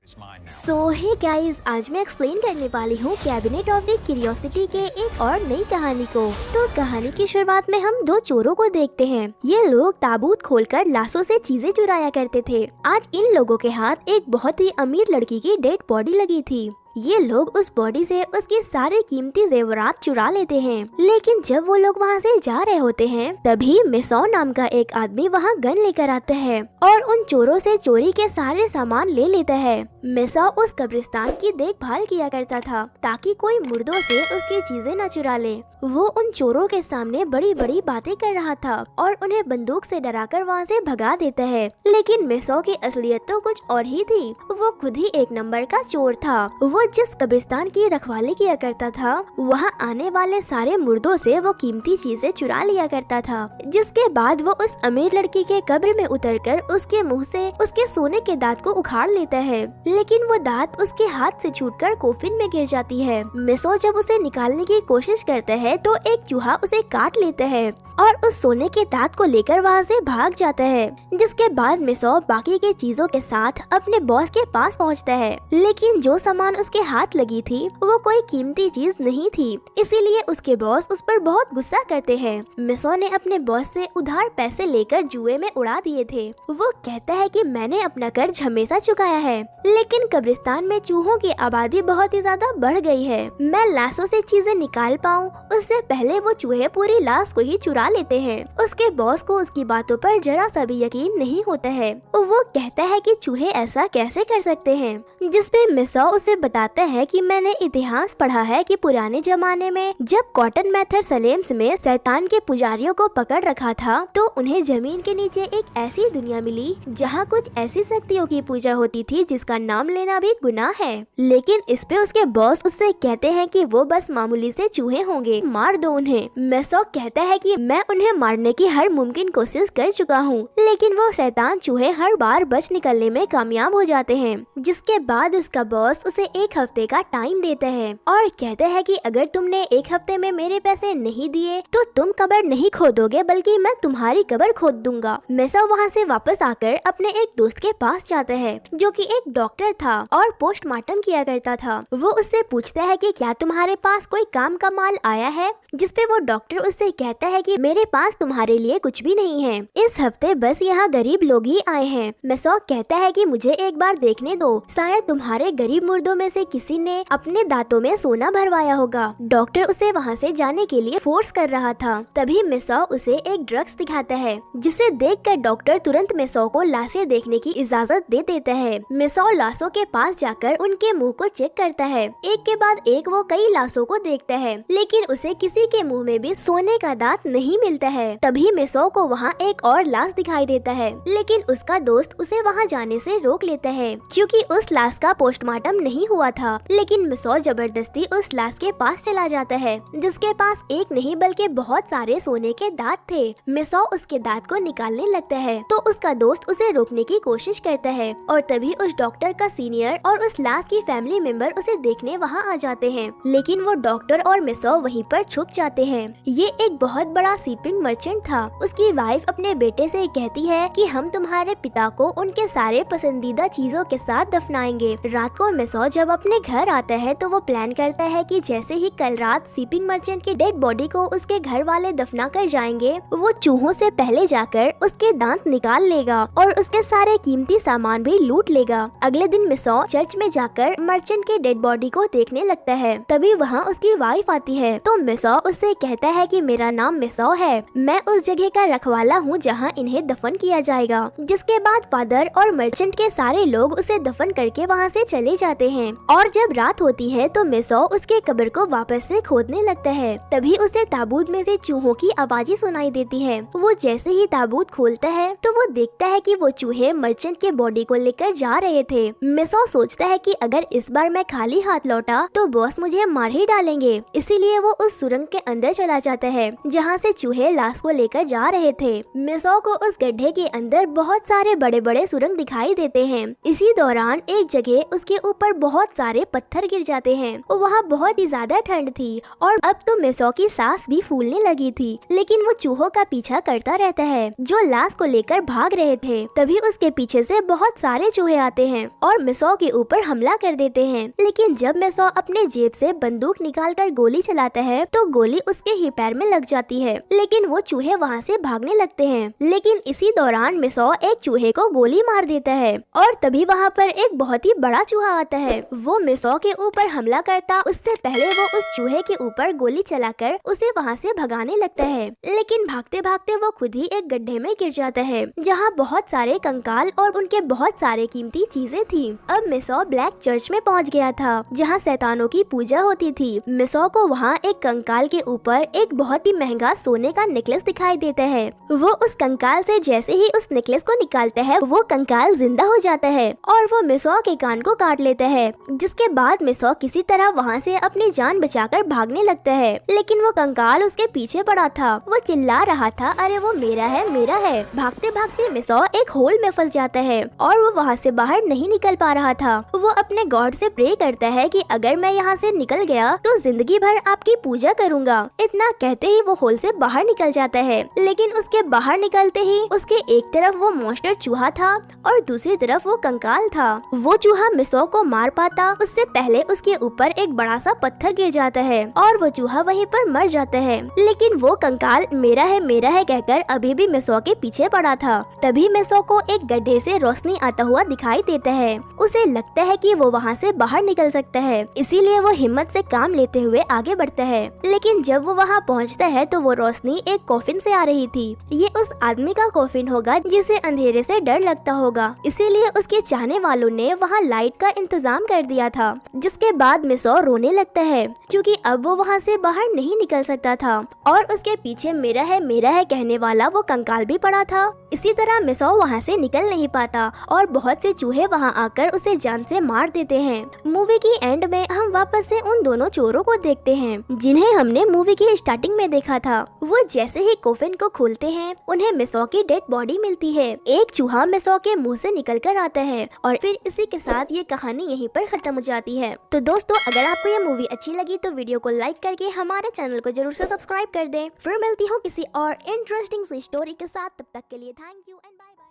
सो hey guys, आज मैं explain करने वाली हूँ कैबिनेट ऑफ द क्यूरियोसिटी के एक और नई कहानी को। तो कहानी की शुरुआत में हम दो चोरों को देखते हैं। ये लोग ताबूत खोलकर लाशों से चीजें चुराया करते थे। आज इन लोगों के हाथ एक बहुत ही अमीर लड़की की डेड बॉडी लगी थी। ये लोग उस बॉडी से उसके सारे कीमती जेवरात चुरा लेते हैं। लेकिन जब वो लोग वहाँ से जा रहे होते हैं, तभी मिसो नाम का एक आदमी वहाँ गन लेकर आता है और उन चोरों से चोरी के सारे सामान ले लेता है। मिसो उस कब्रिस्तान की देखभाल किया करता था ताकि कोई मुर्दों से उसकी चीजें न चुरा ले। वो उन चोरों के सामने बड़ी बड़ी बातें कर रहा था और उन्हें बंदूक से डराकर वहाँ से भगा देता है। लेकिन मिसो की असलियत तो कुछ और ही थी। वो खुद ही एक नंबर का चोर था। वो जिस कब्रिस्तान की रखवाली किया करता था, वहाँ आने वाले सारे मुर्दों से वो कीमती चीजें चुरा लिया करता था। जिसके बाद वो उस अमीर लड़की के कब्र में उतरकर उसके मुंह से उसके सोने के दांत को उखाड़ लेता है। लेकिन वो दांत उसके हाथ से छूटकर कोफिन में गिर जाती है। मिसो जब उसे निकालने की कोशिश करता है तो एक चूहा उसे काट लेता है और उस सोने के दांत को लेकर वहाँ से भाग जाता है। जिसके बाद मिसो बाकी के चीजों के साथ अपने बॉस के पास पहुँचता है। लेकिन जो सामान उसके हाथ लगी थी वो कोई कीमती चीज नहीं थी, इसीलिए उसके बॉस उस पर बहुत गुस्सा करते हैं। मिसो ने अपने बॉस से उधार पैसे लेकर जुए में उड़ा दिए थे। वो कहता है कि मैंने अपना कर्ज हमेशा चुकाया है, लेकिन कब्रिस्तान में चूहों की आबादी बहुत ही ज्यादा बढ़ गई है। मैं लाशों से चीजें निकाल पाऊँ उससे पहले वो चूहे पूरी लाश को ही चुरा लेते हैं। उसके बॉस को उसकी बातों पर जरा सा भी यकीन नहीं होता है। वो कहता है कि चूहे ऐसा कैसे कर सकते हैं, जिसपे मिसो उसे बताता है कि मैंने इतिहास पढ़ा है कि पुराने जमाने में जब कॉटन मैथर सलेम्स में शैतान के पुजारियों को पकड़ रखा था, तो उन्हें जमीन के नीचे एक ऐसी दुनिया मिली जहाँ कुछ ऐसी शक्तियों की पूजा होती थी जिसका नाम लेना भी गुनाह है। लेकिन इस पे उसके बॉस उससे कहते हैं कि वो बस मामूली से चूहे होंगे, मार दो उन्हें। मिसो कहता है कि मैं उन्हें मारने की हर मुमकिन कोशिश कर चुका हूँ, लेकिन वो शैतान चूहे हर बार बच निकलने में कामयाब हो जाते हैं। जिसके बाद उसका बॉस उसे एक हफ्ते का टाइम देता है और कहता है कि अगर तुमने एक हफ्ते में मेरे पैसे नहीं दिए तो तुम कब्र नहीं खोदोगे, बल्कि मैं तुम्हारी कब्र खोद दूंगा। मिसो वहाँ से वापस आकर अपने एक दोस्त के पास जाता है जो कि एक डॉक्टर था और पोस्टमार्टम किया करता था। वो उससे पूछता है कि क्या तुम्हारे पास कोई काम का माल आया है, जिसपे वो डॉक्टर उससे कहता है कि मेरे पास तुम्हारे लिए कुछ भी नहीं है, इस हफ्ते बस यहाँ गरीब लोग ही आए हैं। मिसो कहता है कि मुझे एक बार देखने दो, शायद तुम्हारे गरीब मुर्दों में से किसी ने अपने दांतों में सोना भरवाया होगा। डॉक्टर उसे वहाँ से जाने के लिए फोर्स कर रहा था। तभी मिसो उसे एक ड्रग्स दिखाता है, जिसे देखकर डॉक्टर तुरंत मिसो को लाशें देखने की इजाजत दे देता है। मिसो लाशों के पास जाकर उनके मुंह को चेक करता है। एक के बाद एक वो कई लाशों को देखता है, लेकिन उसे किसी के मुंह में भी सोने का दांत नहीं मिलता है। तभी मिसो को वहाँ एक और लाश दिखाई देता है, लेकिन उसका दोस्त उसे वहाँ जाने से रोक लेता है क्योंकि उस लाश का पोस्टमार्टम नहीं हुआ था। लेकिन मिसो जबरदस्ती उस लाश के पास चला जाता है, जिसके पास एक नहीं बल्कि बहुत सारे सोने के दांत थे। मिसो उसके दांत को निकालने लगता है तो उसका दोस्त उसे रोकने की कोशिश करता है और तभी उस डॉक्टर का सीनियर और उस लाश की फैमिली मेंबर उसे देखने वहाँ आ जाते हैं। लेकिन वो डॉक्टर और मिसो वहीं पर छुप जाते हैं। ये एक बहुत बड़ा शिपिंग मर्चेंट था। उसकी वाइफ अपने बेटे से कहती है कि हम तुम्हारे पिता को उनके सारे पसंदीदा चीजों के साथ दफनाएंगे। रात को मिसो जब अपने घर आता है तो वो प्लान करता है कि जैसे ही कल रात शिपिंग मर्चेंट की डेड बॉडी को उसके घर वाले दफना कर जाएंगे, वो चूहों से पहले जाकर उसके दांत निकाल लेगा और उसके सारे कीमती सामान भी लूट लेगा। अगले दिन मिसो चर्च में जाकर मर्चेंट के डेड बॉडी को देखने लगता है। तभी वहाँ उसकी वाइफ आती है तो मिसो उससे कहता है कि मेरा नाम मिसो है, मैं उस जगह का रखवाला हूँ जहाँ इन्हें दफन किया जाएगा। जिसके बाद फादर और मर्चेंट के सारे लोग उसे दफन करके वहाँ से चले जाते हैं और जब रात होती है तो मिसो उसके कब्र को वापस से खोदने लगता है। तभी उसे ताबूत में से चूहों की आवाजें सुनाई देती है। वो जैसे ही ताबूत खोलता है तो वो देखता है कि वो चूहे मर्चेंट के बॉडी को लेकर जा रहे थे। मिसो सोचता है कि अगर इस बार मैं खाली हाथ लौटा तो बॉस मुझे मार ही डालेंगे, इसीलिए वो उस सुरंग के अंदर चला जाता है जहाँ से चूहे लाश को लेकर जा रहे थे। मिसो को उस गड्ढे के अंदर बहुत सारे बड़े बड़े सुरंग दिखाई देते हैं। इसी दौरान एक जगह उसके ऊपर बहुत सारे पत्थर गिर जाते हैं। वहाँ बहुत ही ज्यादा ठंड थी और अब तो मेसो की सांस भी फूलने लगी थी, लेकिन वो चूहों का पीछा करता रहता है जो लाश को लेकर भाग रहे थे। तभी उसके पीछे से बहुत सारे चूहे आते हैं और मेसो के ऊपर हमला कर देते हैं। लेकिन जब मेसो अपने जेब से बंदूक निकालकर गोली चलाता है तो गोली उसके ही पैर में लग जाती है, लेकिन वो चूहे वहाँ से भागने लगते हैं। लेकिन इसी दौरान मेसो एक चूहे को गोली मार देता है और तभी वहाँ पर एक बहुत ही बड़ा चूहा आता है। वो मेसो के ऊपर हमला करता उससे पहले वो उस चूहे के ऊपर गोली चलाकर उसे वहाँ से भगाने लगता है, लेकिन भागते भागते वो खुद ही एक गड्ढे में गिर जाता है जहाँ बहुत सारे कंकाल और उनके बहुत सारे कीमती चीजें थी। अब मेसो ब्लैक चर्च में पहुँच गया था जहाँ शैतानों की पूजा होती थी। मेसो को वहाँ एक कंकाल के ऊपर एक बहुत ही महंगा सोने का नेकलेस दिखाई देता है। वो उस कंकाल से जैसे ही उस नेकलेस को निकालता है वो कंकाल जिंदा हो जाता है और वो मेसो के कान को काट लेता है, जिसके बाद मेसो किसी तरह वहाँ से अपनी जान बचाकर भागने लगता है। लेकिन वो कंकाल उसके पीछे पड़ा था। वो चिल्ला रहा था, अरे वो मेरा है मेरा है। भागते भागते मेसो एक होल में फंस जाता है और वो वहाँ से बाहर नहीं निकल पा रहा था। वो अपने गॉड से प्रे करता है कि अगर मैं यहाँ से निकल गया तो जिंदगी भर आपकी पूजा करूँगा। इतना कहते ही वो होल से बाहर निकल जाता है, लेकिन उसके बाहर निकलते ही उसके एक तरफ वो मॉन्स्टर चूहा था और दूसरी तरफ वो कंकाल था। वो चूहा मेसो को मार पाता उससे पहले उसके ऊपर एक बड़ा सा पत्थर गिर जाता है और वो चूहा वहीं पर मर जाता है। लेकिन वो कंकाल मेरा है कहकर अभी भी मेसो के पीछे पड़ा था। तभी मेसो को एक गड्ढे से रोशनी आता हुआ दिखाई देता है। उसे लगता है कि वो वहाँ से बाहर निकल सकता है, इसीलिए वो हिम्मत से काम लेते हुए आगे बढ़ता है। लेकिन जब वो वहाँ पहुँचता है तो वो रोशनी एक कॉफिन से आ रही थी। ये उस आदमी का कॉफिन होगा जिसे अंधेरे से डर लगता होगा, इसीलिए उसके चाहने वालों ने वहाँ लाइट का इंतजाम कर दिया था। जिसके बाद मेसो रोने लगता है क्योंकि अब वो वहाँ से बाहर नहीं निकल सकता था और उसके पीछे मेरा है कहने वाला वो कंकाल भी पड़ा था। इसी तरह मेसो वहाँ से निकल नहीं पाता और बहुत से चूहे वहाँ आकर उसे जान से मार देते हैं। मूवी की एंड में हम वापस से उन दोनों चोरों को देखते हैं जिन्हें हमने मूवी की स्टार्टिंग में देखा था। वो जैसे ही कोफिन को खोलते हैं उन्हें मेसो की डेड बॉडी मिलती है। एक चूहा मेसो के मुंह से निकल कर आता है और फिर इसी के साथ ये कहानी यहीं पर खत्म हो जाती है। तो दोस्तों, अगर आपको ये मूवी अच्छी लगी तो वीडियो को लाइक करके हमारे चैनल को जरूर से सब्सक्राइब कर दें। फिर मिलती हूँ किसी और इंटरेस्टिंग सी स्टोरी के साथ, तब तक के लिए thank you and bye bye.